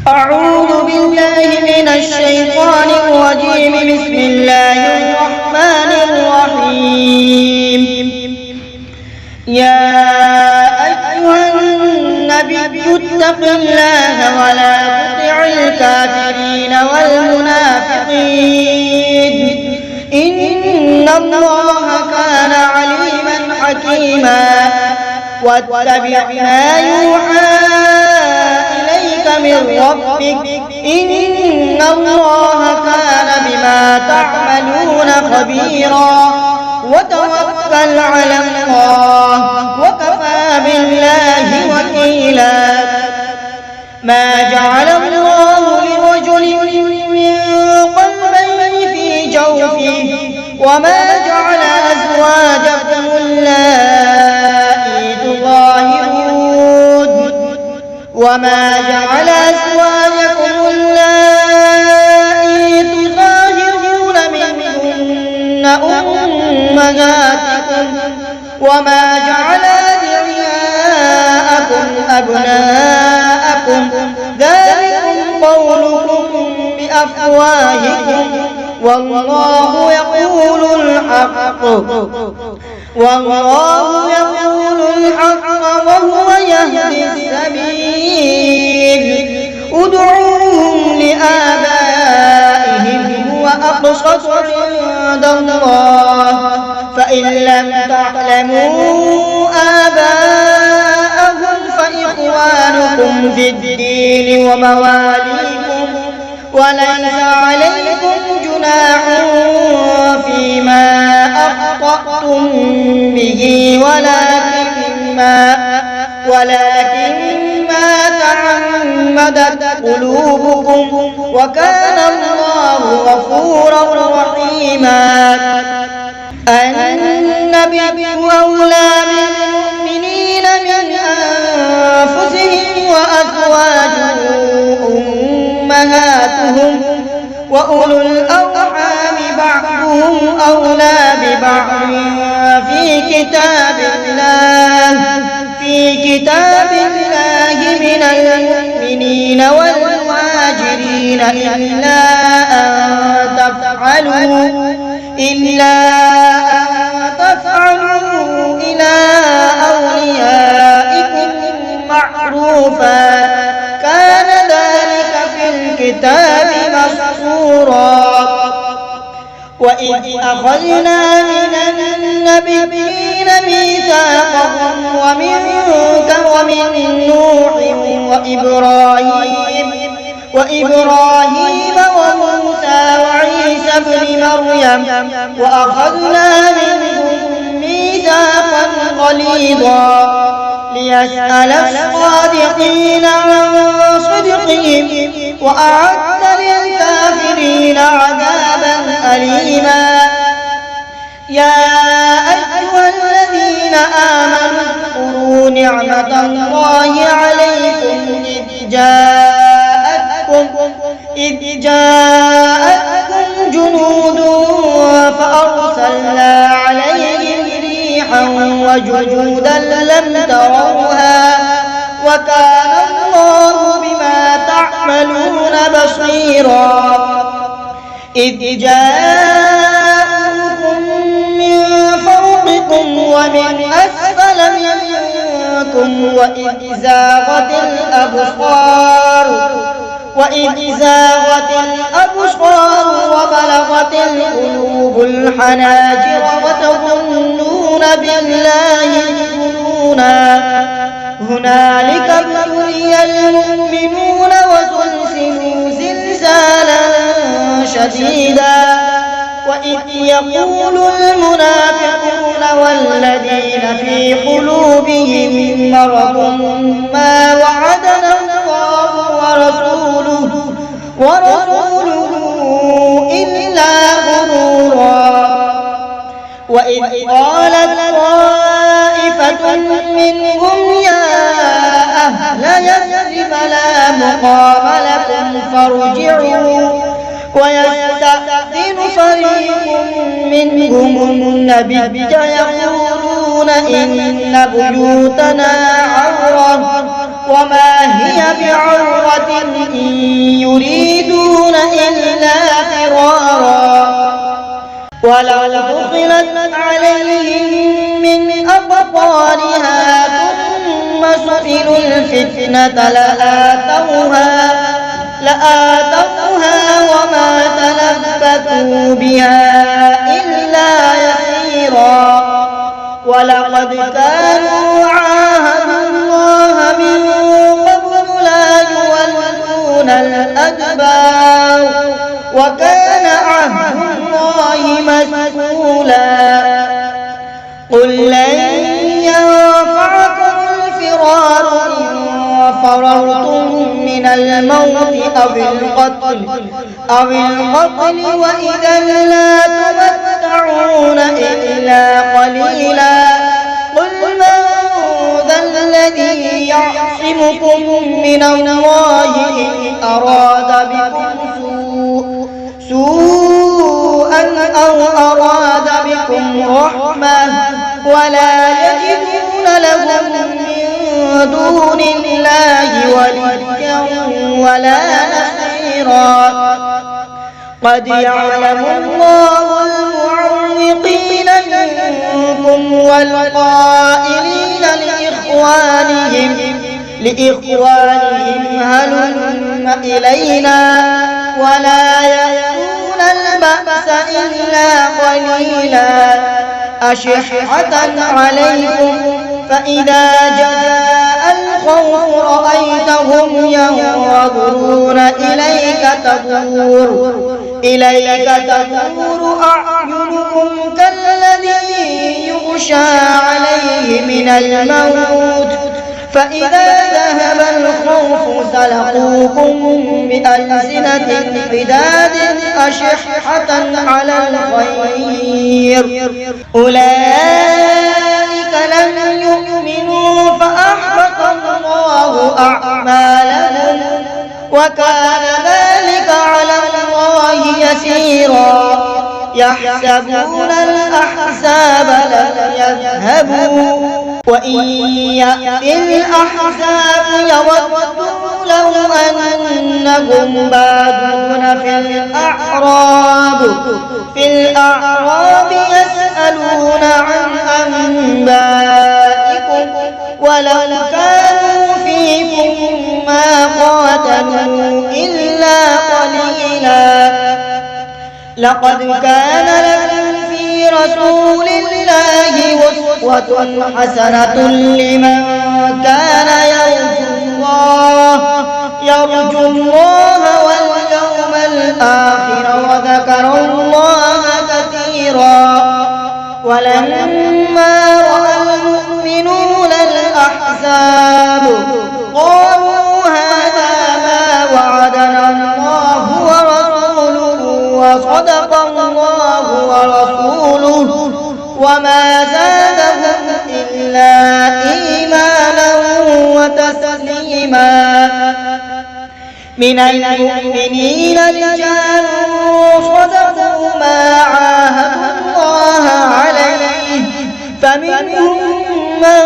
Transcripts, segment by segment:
أعوذ بالله من الشيطان الرجيم. بسم الله الرحمن الرحيم. يا أيها النبي اتق الله ولا تطع الكافرين والمنافقين إن الله كان عليما حكيما. واتبع ما يوحى إليك من ربك إن الله كان بما تعملون خبيرا. وتوكل على الله وكفى بالله وكيلا. ما جعل الله لرجل من قلبين في جوفه وما جعل أزواجكم اللائي تظاهرون منهن أمهاتكم وما جعل أدعياءكم أبناءكم ذلكم قولكم بأفواهكم والله يقول الحق وهو يهدي السبيل. ادعوهم لآبائهم هو أقسط عند الله فإن لم تعلموا آباءهم فإخوانكم في الدين ومواليكم وليس عليكم جناح فيما أخطأتم به ولكن ما تعمدت قلوبكم وكان الله غفورا رحيما. النبي أولى بالمؤمنين من أنفسهم وأزواجه أمهاتهم وأولو الأرحام بعضهم أولى ببعض في كتاب الله من المؤمنين والمهاجرين إلا أن تفعلوا إلى أوليائكم معروفا كان ذلك في الكتاب مسطورا. وإذ أخذنا من النبيين ميثاقهم ومنك ومن نوح وإبراهيم وموسى وعيسى ابن مريم وأخذنا منهم ميثاقا غليظا ليسأل الصادقين عن صدقهم وأعد للكافرين عذابا أليما. يا أيها الذين آمنوا اذكروا نعمة الله عليكم إذ جاءتكم جنود فأرسلنا عليهم ريحا وجنودا لم تروها وكان الله بما تعملون بصيرا. إذ جاءوكم من فوقكم ومن أسفل منكم وإذ زاغت الأبصار وبلغت القلوب الحناجر وتظنون بالله الظنونا. هنالك ابتلي المؤمنون وزلزلوا زلزالا شديدا. وإذ يقول المنافقون والذين في قلوبهم مرض ما وعدنا الله ورسوله إلا غرورا. وإذ قالت طائفة منهم يا أهل يثرب لا مقام لكم فارجعوا ويستأذن فريق منهم النبي يقولون إن بيوتنا عورة وما هي بعورة إن يريدون إلا فرارا ولو دخلت عليهم من أقطارها ثم سئلوا الفتنة لآتوها وما تلبثوا بها إلا يسيرا ولقد كانوا عاهدوا الله من قبل لا يولون الأدبار وكان عهد الله مسؤولا قل لن ينفعكم الفرار إن فررتم من الموت أو القتل وإذا لا تمتعون إلا قليلا قل من ذا الذي يعصمكم من الله إن أراد بكم سوءا أو أراد بكم رحمة ولا يجدون لهم من دون الله وليا ولا نصيرا قد يعلم الله المعوقين منكم والقائلين لإخوانهم هلم إلينا ولا يأتون البأس إلا قليلا أشحة عليكم فإذا جاء الخوف رأيتهم ينظرون إليك تدور أعينهم كالذي يغشى عليه من الموت فإذا ذهب الخوف سلقوكم بألسنة حداد أشحة على الخير أولئك لم يؤمنوا فأحبط الله أعمالهم وكان ذلك على الله يسيرا يحسبون الأحزاب لم يذهبوا وإن يأتي الأحزاب يودوا لو أنهم بادون في الأعراب يسألون عن أنبائكم ولو كانوا فيكم ما قاتلوا إلا قليلا لقد كان لكم في رسول الله أسوة حسنة لمن كان يرجو الله واليوم الآخر وذكر الله كثيرا ولما رأى المؤمنون الأحزاب قالوا هذا ما وعدنا الله ورسوله وصدق الله ورسوله وما زادهم إلا إيمانا وتسليما من المؤمنين رجال صدقوا ما عاهدوا الله عليه فمنهم من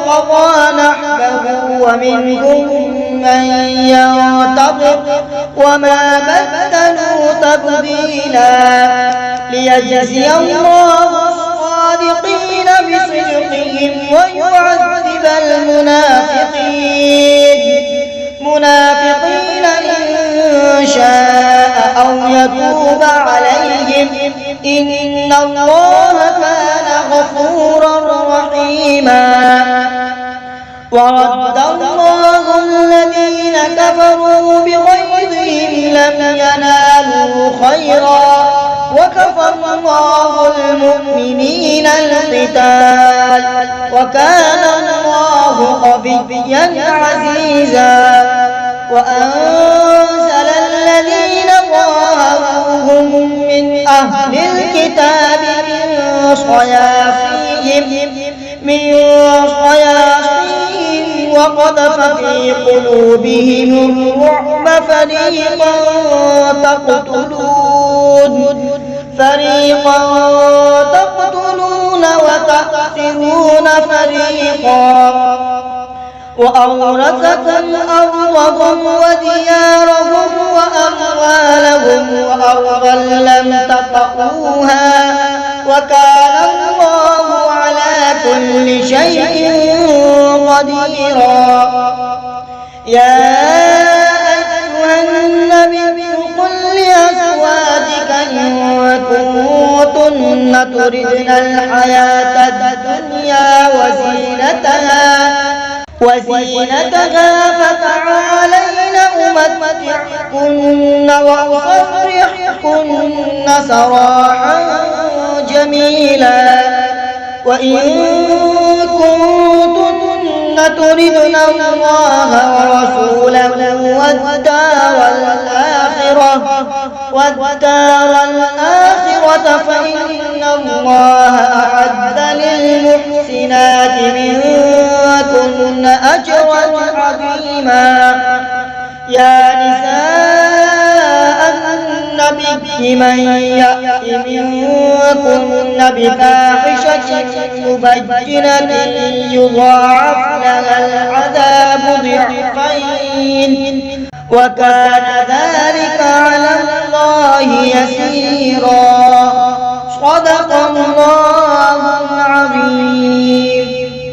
قضى نحبه ومنهم من ينتظر وما بدلوا تبديلا ليجزي الله الصادقين بصدقهم ويعذب المنافقين إن شاء أو يتوب عليهم إن الله كان غفورا رحيما ورد الله الذين كفروا بغيظهم لم ينالوا خيرا وكفى الله المؤمنين القتال وكان الله قويا عزيزا وأنزل الذين ظاهروهم من أهل الكتاب من صياصيهم وقذف في قلوبهم الرعب فريقا تقتلون وتأسرون فريقا وأورثكم أرضهم وديارهم وأموالهم وأرضا لم تطئوها وكان الله على كل شيء قديرا. يا أيها النبي قل لأزواجك إن كنتن تردن الحياة الدنيا وزينتها فتعالين أمتعكن وأسرحكن سراحا جميلا. وإن كنتن تردن الله ورسوله والدار الآخرة فإن الله أعد للمحسنات منكن أجرا عظيما. يا نساء النبي من يأت منكن بفاحشة مبينة يضاعف لها العذاب ضعفين وكان ذلك على الله يسيرا. صدق الله